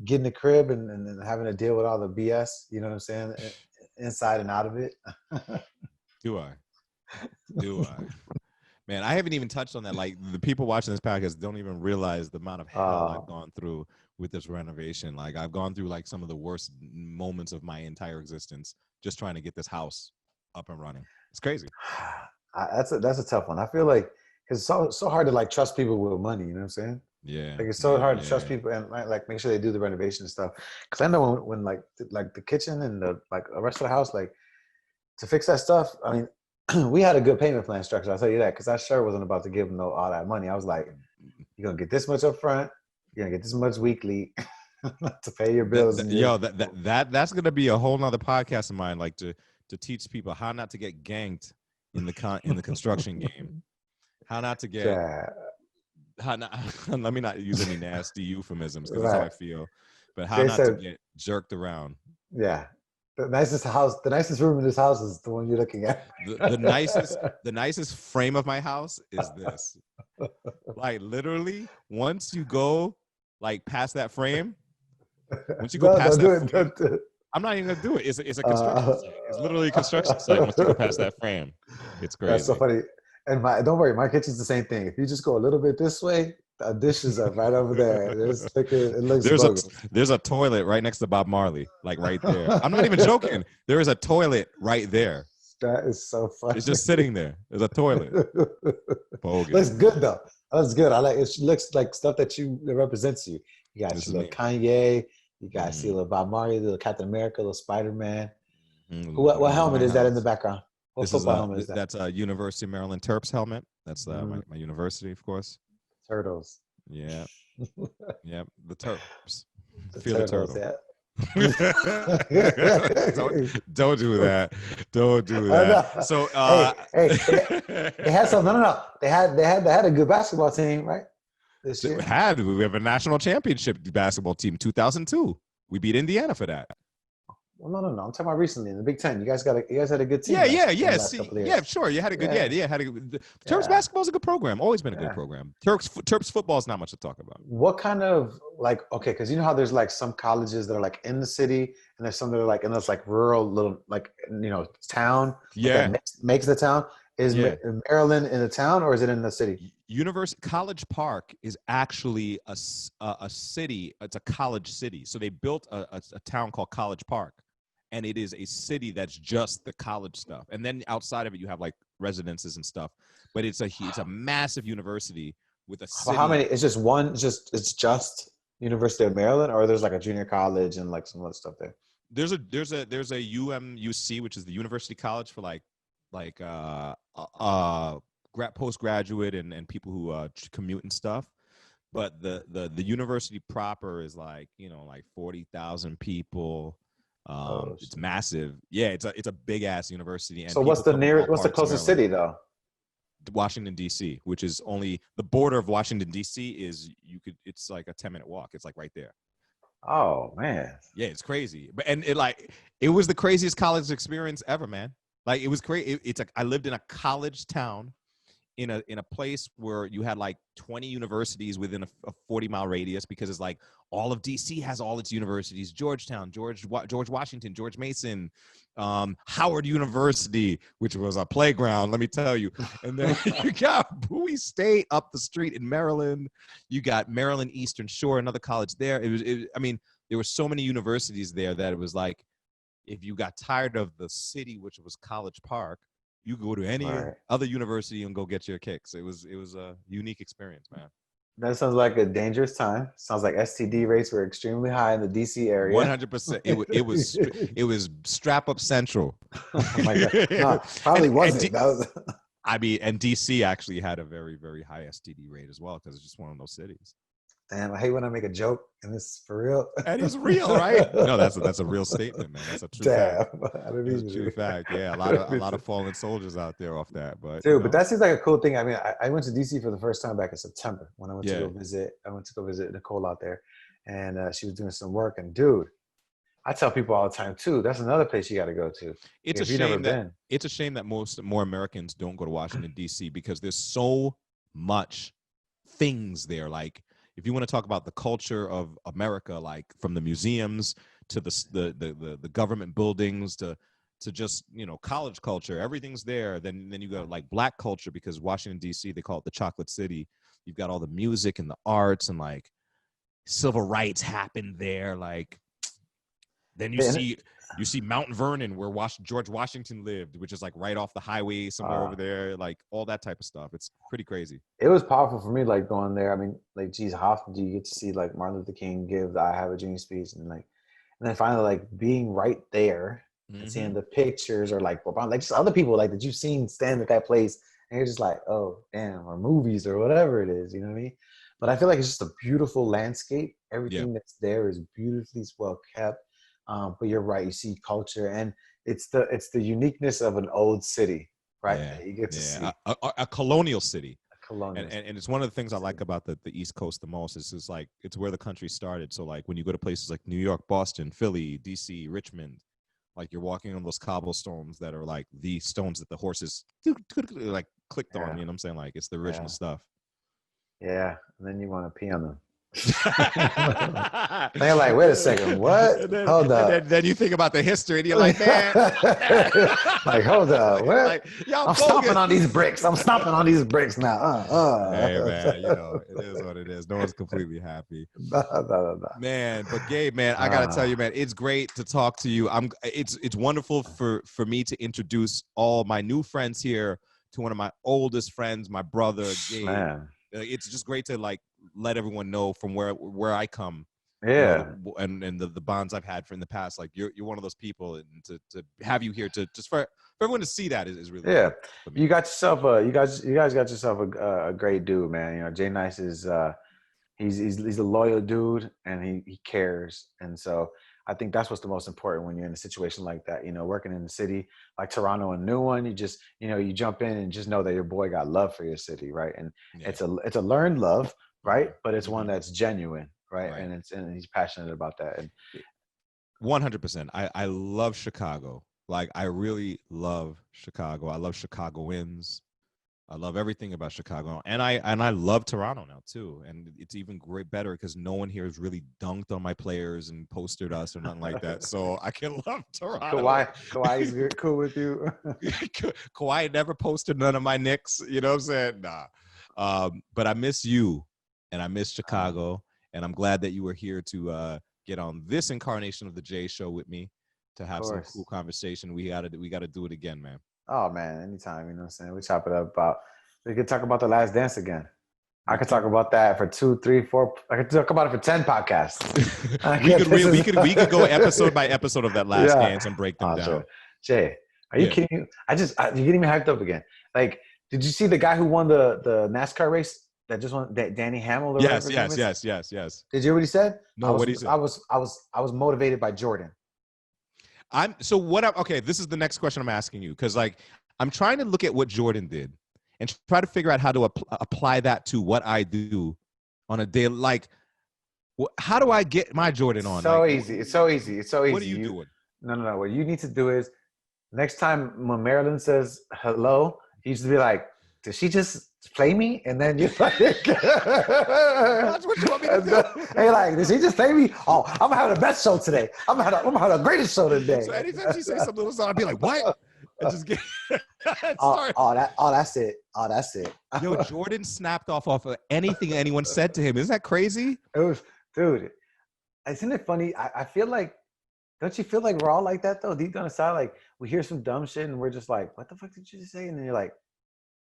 Getting the crib and having to deal with all the BS. You know what I'm saying? Inside and out of it. Do I? Man, I haven't even touched on that. Like the people watching this podcast don't even realize the amount of hell I've gone through with this renovation. Like I've gone through like some of the worst moments of my entire existence just trying to get this house up and running. It's crazy. That's a tough one. I feel like it's so hard to like trust people with money. You know what I'm saying? Yeah. Like it's so hard to trust people and like make sure they do the renovation and stuff. Because I know when like the kitchen and the like the rest of the house, like to fix that stuff. I mean, we had a good payment plan structure. I'll tell you that, because I sure wasn't about to give them all that money. I was like, you're gonna get this much up front, you're gonna get this much weekly to pay your bills. That's gonna be a whole nother podcast of mine, like to teach people how not to get ganked in the construction game. How not to get let me not use any nasty euphemisms because that's how I feel. But how not to get jerked around. Yeah. The nicest room in this house is the one you're looking at. The nicest frame of my house is this. Like literally, once you go like past that frame, I'm not even gonna do it. It's a construction site. It's literally a construction site. Once you go past that frame, it's crazy. That's so funny. And don't worry, my kitchen's the same thing. If you just go a little bit this way, the dishes are right over there. It looks there's a toilet right next to Bob Marley, like right there. I'm not even joking. There is a toilet right there. That is so funny. It's just sitting there. There's a toilet. Looks good though. That's good. I like it. Looks like stuff that represents you. You got your little Kanye. You got see a little Bob Marley, little Captain America, little Spider-Man. What helmet is that in the background? What football helmet is that? That's a University of Maryland Terps helmet. That's my university, of course. Turtles. Yeah. Yeah. The Terps. Feel the turtle. Don't do that. Don't do that. So they had some. No. They had a good basketball team, right? This year. We have a national championship basketball team, 2002. We beat Indiana for that. Well, no. I'm talking about recently in the Big Ten. You guys had a good team. Yeah, sure. You had a good. Terps basketball is a good program. Always been a good program. Terps football is not much to talk about. What kind of because you know how there's like some colleges that are like in the city and there's some that are like in this like rural little town. Yeah, that makes the town. Is Maryland in the town or is it in the city? College Park is actually a city. It's a college city. So they built a town called College Park. And it is a city that's just the college stuff. And then outside of it, you have like residences and stuff. But it's a massive university with a city. How many? It's just one. It's just University of Maryland, or there's like a junior college and like some other stuff there. There's a UMUC, which is the University College for postgraduate and people who commute and stuff. But the university proper is like 40,000 people. It's massive. Yeah, it's a big ass university. And so what's the closest city though? Washington D.C., which is only the border of Washington D.C. it's like a 10-minute walk. It's like right there. Oh man. Yeah, it's crazy. But it was the craziest college experience ever, man. Like it was crazy. I lived in a college town in a place where you had like 20 universities within a 40-mile radius, because it's like all of DC has all its universities: Georgetown, George Washington, George Mason, Howard University, which was a playground, let me tell you. And then you got Bowie State up the street in Maryland. You got Maryland Eastern Shore, another college there. I mean, there were so many universities there that it was like, if you got tired of the city, which was College Park, you go to any other university and go get your kicks. It was a unique experience, man. That sounds like a dangerous time. Sounds like STD rates were extremely high in the DC area. 100%. It was strap up central. Oh my God. No, probably wasn't. I mean, and DC actually had a very, very high STD rate as well, because it's just one of those cities. Damn, I hate when I make a joke and it's for real. And it's real, right? No, that's a real statement, man. That's a true fact. That's a true fact. Yeah, a lot of fallen soldiers out there off that. But dude, but that seems like a cool thing. I mean, I went to DC for the first time back in September when I went to go visit. I went to go visit Nicole out there, and she was doing some work. And dude, I tell people all the time too, that's another place you got to go to. It's a shame that more Americans don't go to Washington D.C. because there's so much things there. Like, if you want to talk about the culture of America, like from the museums to the government buildings to just, you know, college culture, everything's there. Then you got like black culture, because Washington D.C., they call it the Chocolate City. You've got all the music and the arts, and like civil rights happened there. Like, then you see Mount Vernon, where George Washington lived, which is like right off the highway somewhere over there, like all that type of stuff. It's pretty crazy. It was powerful for me, like going there. I mean, like, geez, how often do you get to see like Martin Luther King give the I Have a Dream speech, and then finally like being right there and seeing the pictures, or like just other people like that you've seen stand at that place, and you're just like, oh damn, or movies or whatever it is, you know what I mean? But I feel like it's just a beautiful landscape. Everything that's there is beautifully well kept. But you're right. You see culture, and it's the uniqueness of an old city, right? Yeah, you get to see a colonial city. And it's one of the things I like about the East Coast the most. Is like, it's where the country started. So like when you go to places like New York, Boston, Philly, DC, Richmond, like you're walking on those cobblestones that are like the stones that the horses like clicked on. You know what I'm saying? Like, it's the original stuff. Yeah, and then you want to pee on them. They're like, wait a second, what? Hold up. Then you think about the history, and you're like, man, like, hold up, what? Like, I'm stomping on these bricks. I'm stomping on these bricks now. Hey man, you know, it is what it is. No one's completely happy. No. Man, but Gabe, man, I gotta tell you, man, it's great to talk to you. It's wonderful for me to introduce all my new friends here to one of my oldest friends, my brother, Gabe. Man. It's just great to like let everyone know from where I come, and the bonds I've had from the past. Like, you're one of those people, and to have you here to just for everyone to see that is really cool. You got yourself you guys got yourself a great dude, man. You know, J Nice is he's a loyal dude, and he cares, and so I think that's what's the most important when you're in a situation like that. You know, working in the city like Toronto, a new one, you just, you know, you jump in and just know that your boy got love for your city, right? And it's a learned love, right? But it's one that's genuine, right? And he's passionate about that. And 100%. I love Chicago. Like, I really love Chicago. I love Chicagoans. I love everything about Chicago, and I love Toronto now too. And it's even better because no one here has really dunked on my players and postered us or nothing like that. So I can love Toronto. Kawhi's cool with you. Kawhi never posted none of my Knicks. You know what I'm saying? Nah. But I miss you, and I miss Chicago, and I'm glad that you were here to get on this incarnation of the J Show with me to have some cool conversation. We gotta do it again, man. Oh man, anytime, you know what I'm saying? We chop it up we could talk about The Last Dance again. I could talk about that for 2, 3, 4. I could talk about it for 10 podcasts. we could go episode by episode of that Last Dance and break them down. Sure. Jay, are you kidding me? You're getting me hyped up again. Like, did you see the guy who won the NASCAR race that just won, Danny Hamill? Yes. Did you hear what he said? No, what he said? I was motivated by Jordan. This is the next question I'm asking you, because like I'm trying to look at what Jordan did and try to figure out how to apply that to what I do on a day. Like, how do I get my Jordan on? It's so easy. What are you doing? No. What you need to do is next time when Marilyn says hello, you should be like, did she just play me? And then you're like, that's what you want me to do. And you're like, did she just play me? Oh, I'm gonna have the best show today. I'm gonna have the greatest show today. So anytime she says some little song, I'd be like, what? I just get that's it. Oh, that's it. Yo, Jordan snapped off of anything anyone said to him. Isn't that crazy? It was, dude. Isn't it funny? I feel like, don't you feel like we're all like that though? Deep down inside, like we hear some dumb shit and we're just like, what the fuck did you just say? And then you're like,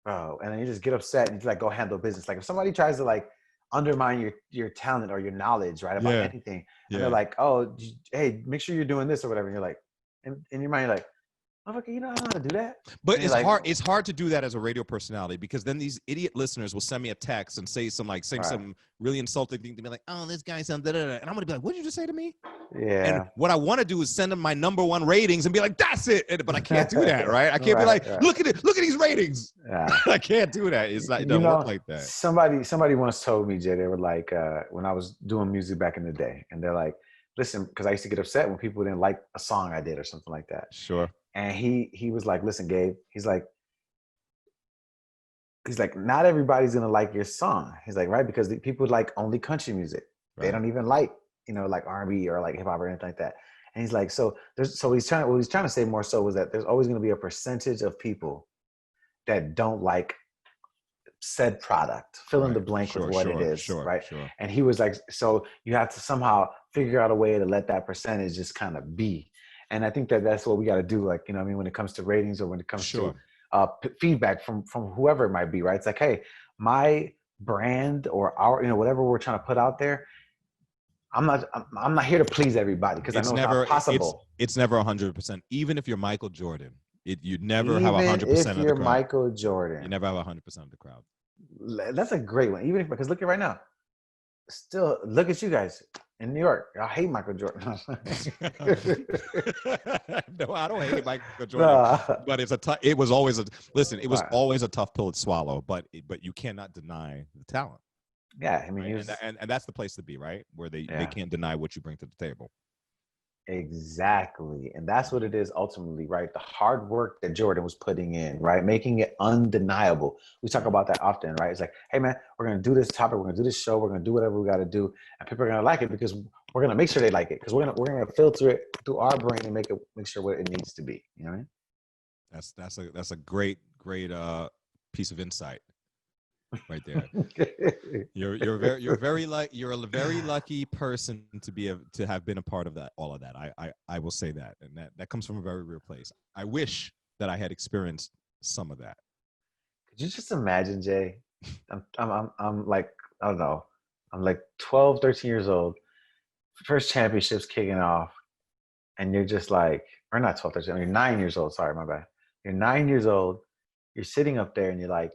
bro, and then you just get upset and you like go handle business. Like if somebody tries to like undermine your talent or your knowledge, right, about anything, and they're like, oh, hey, make sure you're doing this or whatever. And you're like, in your mind, you're like, motherfucker, you know how to do that? But it's hard. It's hard to do that as a radio personality because then these idiot listeners will send me a text and say some really insulting thing to me, like, "Oh, this guy sounds da da da," and I'm gonna be like, "What did you just say to me?" Yeah. And what I want to do is send them my #1 ratings and be like, "That's it," but I can't do that, right? I can't be like, "Look at it, look at these ratings." Yeah. I can't do that. It's not. It doesn't work like that. Somebody once told me, Jay, they were like, when I was doing music back in the day, and they're like, "Listen," because I used to get upset when people didn't like a song I did or something like that. Sure. And he was like, listen, Gabe, he's like, not everybody's going to like your song. He's like, right. Because the people like only country music. Right. They don't even like, like R&B or like hip hop or anything like that. And he's like, what he's trying to say more so was that there's always going to be a percentage of people that don't like said product, fill in the blank with what it is. Right. Sure. And he was like, so you have to somehow figure out a way to let that percentage just kind of be. And I think that's what we got to do. Like, when it comes to ratings or when it comes to feedback from whoever it might be, right? It's like, hey, my brand or our, whatever we're trying to put out there, I'm not here to please everybody because I know it's not possible. It's never 100%. Even if you're Michael Jordan, you'd never have 100% of the crowd. If you're Michael Jordan, you never have 100% of the crowd. That's a great one. Because look at right now. Still, look at you guys. In New York, I hate Michael Jordan. No, I don't hate Michael Jordan. But it was always a tough pill to swallow. But you cannot deny the talent. Yeah, I mean, right? and that's the place to be, right? Where they can't deny what you bring to the table. Exactly. And that's what it is ultimately, right? The hard work that Jordan was putting in, right? Making it undeniable. We talk about that often, right? It's like, hey man, we're going to do this topic. We're going to do this show. We're going to do whatever we got to do. And people are going to like it because we're going to make sure they like it. Because we're going to filter it through our brain and make sure what it needs to be. You know what I mean? That's a great piece of insight. Right there. You're a very lucky person to have been a part of that, all of that. I will say that, and that comes from a very real place. I wish that I had experienced some of that. Could you just imagine, Jay? I'm like, I don't know, I'm like 12, 13 years old, first championships kicking off, and you're just like, or not 12, 13, you're 9 years old. Sorry, my bad. You're 9 years old. You're sitting up there, and you're like.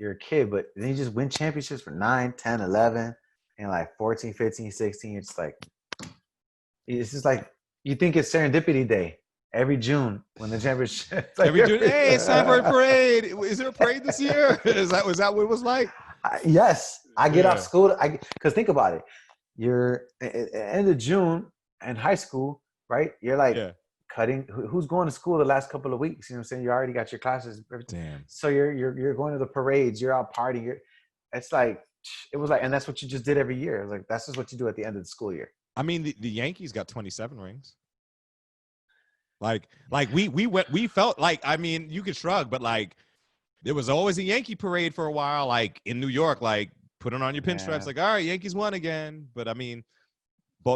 You're a kid, but then you just win championships for 9, 10, 11, and like 14, 15, 16. It's just like, you think it's Serendipity Day every June when the championship. Like every June, hey, it's time for a parade. Is there a parade this year? Was that what it was like? Yes. I get off school. Because think about it. You're at the end of June in high school, right? You're like, cutting who's going to school the last couple of weeks, you know what I'm saying? You already got your classes. Damn. So you're going to the parades, you're out partying. It was like, and that's what you just did every year. Like that's just what you do at the end of the school year. I mean, the Yankees got 27 rings. Like we felt like, I mean, you could shrug, but like there was always a Yankee parade for a while, like in New York, like putting on your pinstripes, like, all right, Yankees won again. But I mean,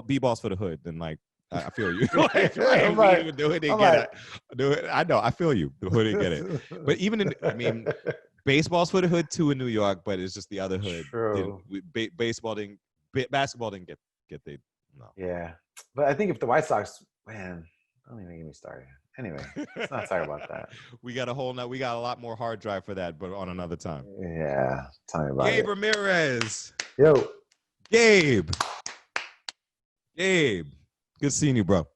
B-balls for the hood, then like. I feel you. I know. I feel you. The hood didn't get it. But even baseball's for the hood too in New York, but it's just the other hood. Basketball didn't get they. No. Yeah, but I think if the White Sox, man, don't even get me started. Anyway, let's not talk about that. We got a lot more hard drive for that, but on another time. Yeah, tell me about it. Gabe Ramirez. Yo. Gabe. Good seeing you, bro.